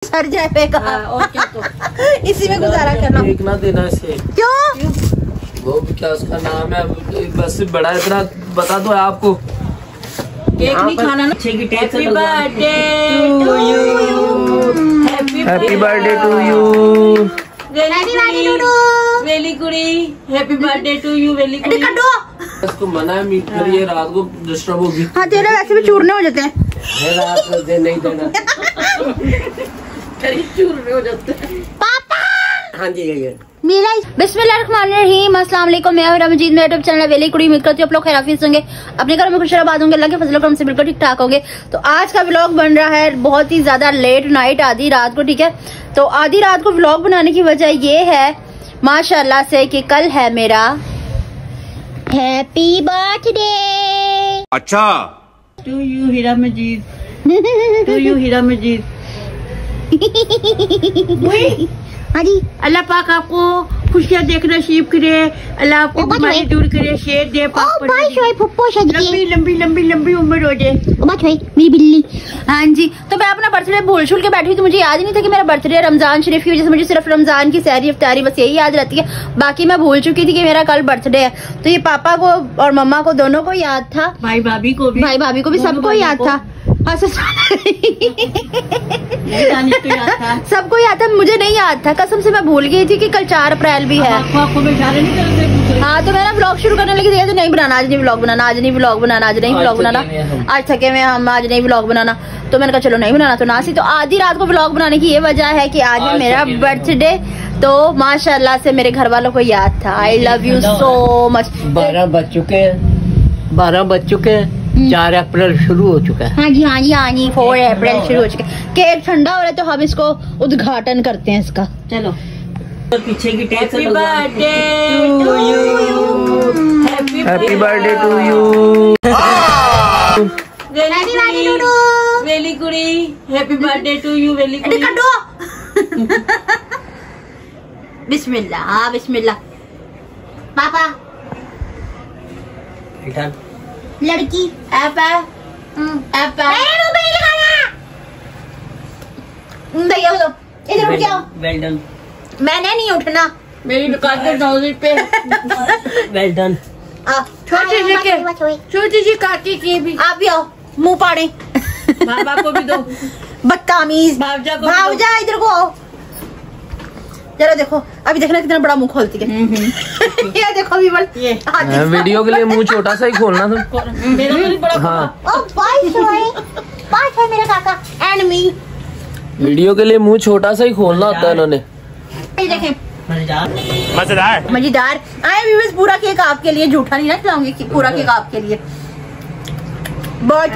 Sir जाएगा और क्या तो इसी में गुजारा करना। केक ना देना इसे। क्यों? वो भी क्या उसका नाम है, बस बड़ा इतना बता दो आपको। केक नहीं खाना ना। Happy birthday to you, happy birthday to you वेली कुड़ी, हैप्पी बर्थडे टू यू वेली कुड़ी। इसको मना है मीट करिए, रात को डिस्टर्ब होगी। हाँ तेरे वैसे भी चूरने हो जाते हैं। रात को दे नहीं देना। चूरने हो जाते हैं पापा। हाँ जी ये मेरा बिस्मिल्लाहिर्रहमानिर्रहीम, अस्सलाम वालेकुम। मैं रमजीत, मेरा यूट्यूब चैनल वेली कुड़ी। उम्मीद करती हूँ आप लोग खैरियत होंगे, अपने घरों में खुश आबाद होंगे, अल्लाह के फजल करम से बिल्कुल ठीक ठाक होंगे। तो आज का व्लॉग बन रहा है बहुत ही ज्यादा लेट नाइट, आधी रात को। ठीक है, तो आधी रात को व्लॉग बनाने की वजह ये है माशाल्लाह से कि कल है मेरा हैप्पी बर्थडे। अच्छा to you Heera Majeed, to you Heera Majeed. हाँ जी, अल्लाह पाक आपको खुशियाँ देख नसीब करे, अल्लाह आपको बीमारी दूर करे, शेर दे, लंबी लंबी लंबी लंबी उम्र हो जाए। मेरी बिल्ली। हाँ जी, तो मैं अपना बर्थडे भूल छूल के बैठी हुई, तो मुझे याद ही नहीं था कि मेरा बर्थडे है रमजान शरीफ की वजह से। मुझे सिर्फ रमजान की सहरी इफ्तारी बस यही याद रहती है, बाकी मैं भूल चुकी थी कि मेरा कल बर्थडे है। तो ये पापा को और मम्मा को दोनों को याद था, भाई भाभी को भी, सबको याद था। सबको याद था, मुझे नहीं याद था, कसम से मैं भूल गई थी कि कल 4 अप्रैल भी है। हाँ, तो मैं ना व्लॉग शुरू करने लगी थी, नहीं बनाना आज, नहीं व्लॉग बनाना आज, नहीं व्लॉग बनाना आज, नहीं व्लॉग बनाना आज, थके हुए हम, आज नहीं व्लॉग बनाना। तो मैंने कहा चलो नहीं बनाना तो ना सी। तो आधी रात को व्लॉग बनाने की ये वजह है कि आज है मेरा बर्थडे। तो माशाल्लाह से मेरे घर वालों को याद था। I love you so much. 12 बज चुके हैं, 4 अप्रैल शुरू हो चुका है। हाँ जी 4 अप्रैल शुरू हो चुका है। केक ठंडा हो रहा है तो हम इसको उद्घाटन करते हैं इसका। चलो पीछे की tape. Happy birthday to you, happy birthday to you वेली कुड़ी, हैप्पी बर्थडे टू यू वेली कुड़ी। बिस्मिल्लाह। हाँ बिस्मिल्लाह। पापा लड़की एप्पा एप्पा भैया बोलो इधर उठ जाओ। Well done. मैंने नहीं उठना, मेरी दुकान पे 1000 पे। Well done. छोटी सी काकी की भी आप भी आओ, मुंह पाड़े। बाबा को भी दो, बदतमीज। भावजा को भावजा इधर को आओ। चलो देखो, अभी देखना कितना बड़ा मुंह खोलती है। ये देखो विमल, वीडियो के लिए मुंह छोटा सा ही खोलना था। मेरा तो बड़ा। हाँ, पाँच है मेरा काका एंड मी। वीडियो के लिए मुंह छोटा सा ही खोलना होता है इन्होंने। देखें मजेदार मजेदार। आए व्यूअर्स, पूरा केक आपके लिए, झूठा नहीं ना खिलाऊंगी, पूरा केक आपके लिए। बहुत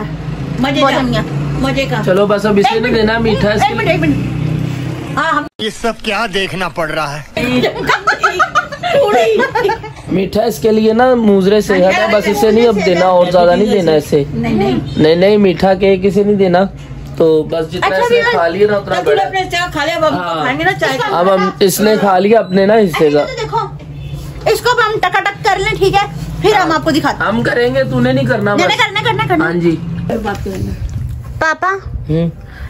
मजे का। चलो बस अब इसे नहीं देना मीठा। एक मिनट। हाँ हम ये सब क्या देखना पड़ रहा है। मीठा इसके लिए ना मुजरे से है, बस इसे नहीं अब देना, और ज्यादा नहीं देना इसे। नहीं मीठा केक इसे नहीं देना। तो बस जितना इसने खा लिया ना उतना बड़ा। खा लिया, अब खाएंगे ना चाय। अब हम इसने खा लिया अपने ना हिस्से का। देखो इसको अब हम टकाटक कर लें, ठीक है, फिर हम आपको दिखाते। हम करेंगे, तूने नहीं करना। करना। हाँ जी पापा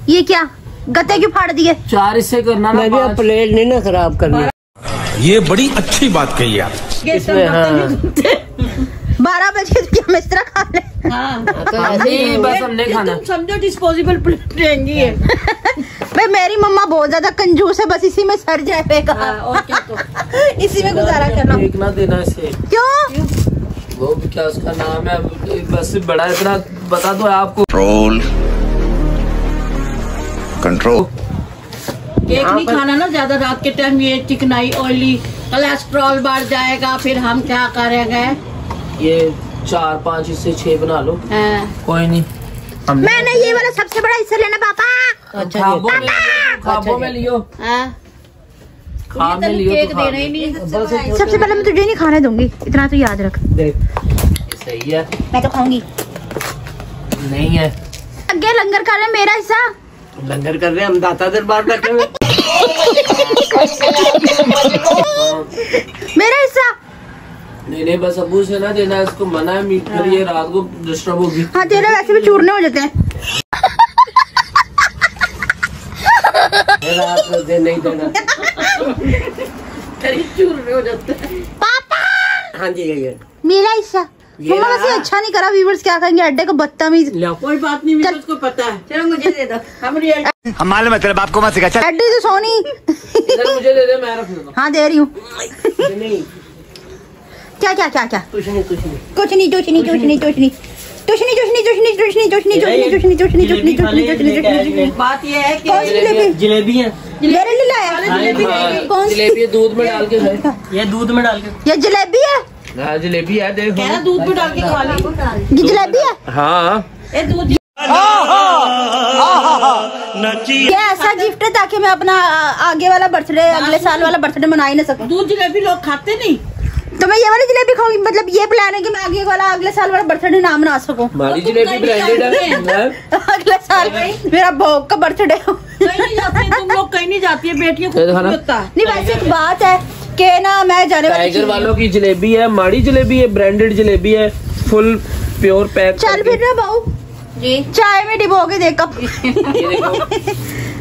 ये क्या गत्ते क्यों फाड़ दिए? 4 इससे करना ना, प्लेट नहीं ना खराब करनी। ये बड़ी अच्छी बात कही आप। इसमें। हाँ 12 बजे तो क्या मिस्त्रा खा ले। बस हमने खाना। समझो डिस्पोजेबल प्लेट लेंगी है। भाई मेरी मम्मा बहुत ज्यादा कंजूस है, बस इसी में सर जाएगा। और क्या तो इसी में गुजारा करना। केक ना देना इसे। क्यों? वो भी क्या उसका नाम है, बस बड़ा इतना बता दो आपको। कंट्रोल। केक नहीं खाना ना ज्यादा रात के टाइम, ये चिकनाई ऑयली कोलेस्ट्रॉल बढ़ जाएगा, फिर हम क्या करेंगे। ये 4-5 इससे 6 बना लो। कोई नहीं, मैंने ये वाला सबसे बड़ा हिस्सा लेना पापा। खाबो में लियो। खाब में लियो केक तो देना ही नहीं। सबसे पहले मैं तुझे नहीं खाने दूंगी, इतना तो याद रख। देख सही है, मैं तो खाऊंगी। नहीं है आगे लंगर कर रहे, मेरा हिस्सा लंगर कर रहे हैं हम, दाता दरबार बैठे हुए। मेरा हिस्सा। नहीं बस अबू से ना देना, इसको मना है मीट करिए, रात को डिस्टर्ब होगी। हाँ तेरे वैसे भी चूरने हो जाते हैं। रात को दे नहीं देना। चूर हो जाता है। पापा हाँ जी ये मेरा हिस्सा मम्मा वैसे अच्छा नहीं करा। व्यूवर्स क्या कहेंगे, अड्डे को बदतमीज। कोई बात नहीं, मुझे उसको पता है। चलो मुझे दे दो, हम मालूम है तेरे बाप को मत सिखा। चल अड्डी तो सोनी। मुझे दे दे, मैं रख लूंगा। हाँ दे रही हूँ। नहीं क्या क्या क्या क्या कुछ नहीं कुछ नहीं कुछ नहीं कुछ नहीं कुछ नहीं कुछ नहीं कुछ नहीं कुछ नहीं कुछ नहीं कुछ नहीं कुछ नहीं कुछ नहीं कुछ नहीं कुछ नहीं कुछ नहीं कुछ नहीं कुछ नहीं कुछ नहीं। बात ये है कि कौन सी जलेबी? जलेबी है मेरे लिए लाया। कौन सी जलेबी दूध में डाल के खाए। ये दूध में डाल के। ये जलेबी है? हाँ जलेबी है, देखो कह रहा दूध में डाल के खा ले। ये जलेबी है? हाँ ये दूध ये ऐसा गिफ्ट है ताकि मैं अपना आगे वाला बर्थडे, अगले साल वाला बर्थडे मना ही ना सकूं। दूध जलेबी लोग खाते नहीं, तो मैं ये वाली जलेबी खाऊंगी। मतलब ये प्लान है कि मैं आगे वाला अगले साल वाला बर्थडे ना मना सकूं। हमारी जलेबी ब्रांडेड है। अगले साल मेरा भोग का बर्थडे हो। कहीं नहीं जाती तुम लोग, कहीं नहीं जाती है बेटियों को होता है। नहीं वैसे एक बात है कि ना मैं जाने वाली टाइगर वालों की जलेबी है, माड़ी जलेबी है, ब्रांडेड जलेबी है, फुल प्योर पैक। चल फिर ना बाबू जी, चाय में डिबो के दे कप।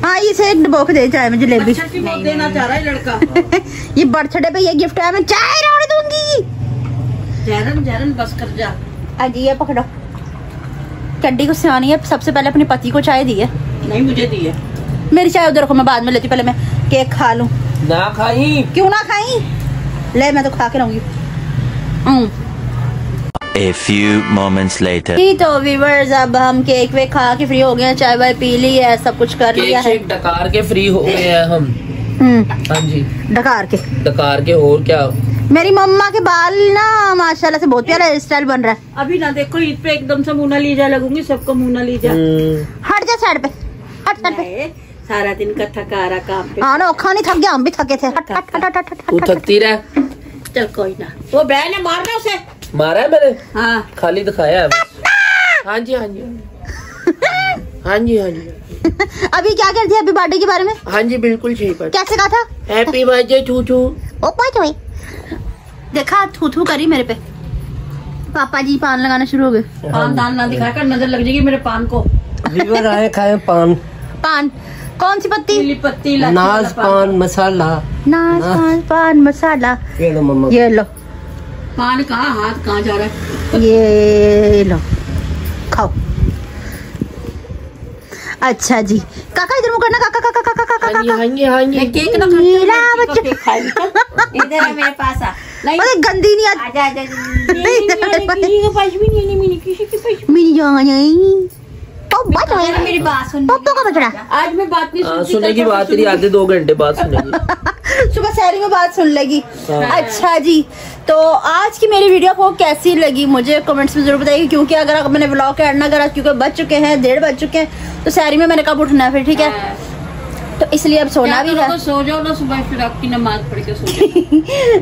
हाँ इसे डिबो के दे चाय में जलेबी। अच्छा की बहुत देना चाह रहा है लड़का। ये बर्थडे पे ये गिफ्ट है, मैं चाय रोने दूंगी। जैरन जैरन बस कर जा। अजी ये पकड़ो, कड्डी को सियानी है। सबसे पहले अपने पति को चाय दी है। नहीं मुझे दी है। मेरी चाय उधर रखो, मैं बाद में लेती, पहले मैं केक खा लूं। ना खाई क्यों ना खाई, ले मैं तो खा के रहूंगी। A few moments later. तो व्यूअर्स अब हम केक वे खा के फ्री हो गए हैं, चाय वाय पी ली है, सब कुछ कर लिया है। केक डकार के फ्री हो गए हैं हम। हाँ जी डकार के डकार के। और क्या, मेरी मम्मा के बाल ना माशाल्लाह से बहुत प्यारा हेयर स्टाइल बन रहा है। अभी ना देखो ईद पे एकदम से मोनालिसा लगूंगी, सबको मोनालिसा। हट जा साइड पे, हट साइड पे। सारा दिन का थका रहा काम पे। हाँ ना खानी थक गया, हम भी थके थे। हट हट हट हट तू हट। थकती रह। चल कोई ना, वो बहन है, मारना उसे। मारा है मैंने? हाँ खाली दिखाया है बस। हाँ जी हाँ जी हाँ जी हाँ जी। अभी क्या कर दिया अभी बर्थडे के बारे में? हाँ जी बिल्कुल सही बात। कैसे कहा था? Happy birthday to to. ओ कोई देखा, थू थू करी मेरे पे। पापा जी पान लगाना शुरू हो गए। पान दान ना दिखा कर, नजर लग जाएगी मेरे पान को। लीवर आए खाए पान। पान कौन सी पत्ती? पीली पत्ती, नाज पान मसाला। नाज पान पान मसाला। ये लो मम्मा, ये लो। पान कहाँ, हाथ कहाँ जा रहा है? ये लो खाओ। अच्छा जी काका इधर मुँह करना। काका काका काका काका हाँ जी काका। हाँ जी हाँ जी। केक ना मेरा बच्चा। इधर है मेरे पास आ। नहीं अरे गंदी नहीं आती। आजा आजा। किसी के पास भी नहीं, मैंने किसी के पास। मेरी जान आई। मेरी बात सुन। पप्पो का बचड़ा। आज मैं बात नहीं सुनती। सुनने की बात नहीं, आधे 2 घंटे बाद सुनेगी। सुबह सैरी में बात सुन लेगी। हाँ। अच्छा जी, तो आज की मेरी वीडियो आपको कैसी लगी मुझे कमेंट्स में जरूर बताइए। क्योंकि अगर मैंने व्लॉग ऐड ना करा, क्योंकि बज चुके हैं 1:30 बज चुके हैं, तो सैरी में मैंने कब उठना है फिर, ठीक है। तो इसलिए अब सोना भी है। तो सो जाओ ना, सुबह फिर आपकी नमाज पढ़ के सो जाओ।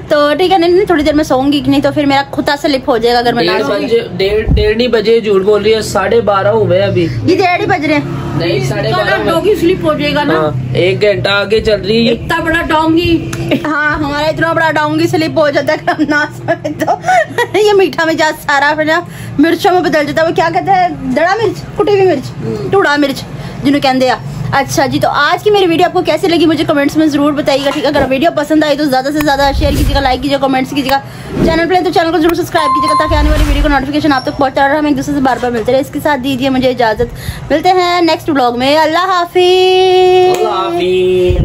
तो ठीक है, नहीं थोड़ी देर में सोऊंगी, नहीं तो फिर मेरा खुदा स्लिप हो जाएगा अगर मैं ना सोऊंगी। 1:30 बजे झूठ बोल रही है, 12:30 हुए मैं अभी। ये 1:30 बज रहे हैं। नहीं 12:30। डॉगी स्लिप हो जाएगा ना। 1 घंटा आगे चल रही है। इतना बड़ा डोंगी। हाँ हमारा इतना बड़ा डाउंगी स्लिप हो जाता है हम ना सोए तो। ये मीठा मिजाज सारा फिर ना मिर्चों में बदल जाता है। वो क्या कहते हैं, दड़ा मिर्च, कुटी हुई मिर्च, टूड़ा मिर्च जिन्होंने कहते हैं। अच्छा जी, तो आज की मेरी वीडियो आपको कैसी लगी मुझे कमेंट्स में जरूर बताइएगा, ठीक है। अगर वीडियो पसंद आई तो ज्यादा से ज्यादा शेयर कीजिएगा, लाइक कीजिएगा, कमेंट्स कीजिएगा। चैनल पर तो चैनल को जरूर सब्सक्राइब कीजिएगा ताकि आने वाली वीडियो को नोटिफिकेशन आप तक पहुंचता रहे। हम एक दूसरे से बार बार मिलते रहे। इसके साथ दीजिए मुझे इजाजत, मिलते हैं नेक्स्ट ब्लॉग में। अल्लाह हाफिज। अल्लाह हाफिज।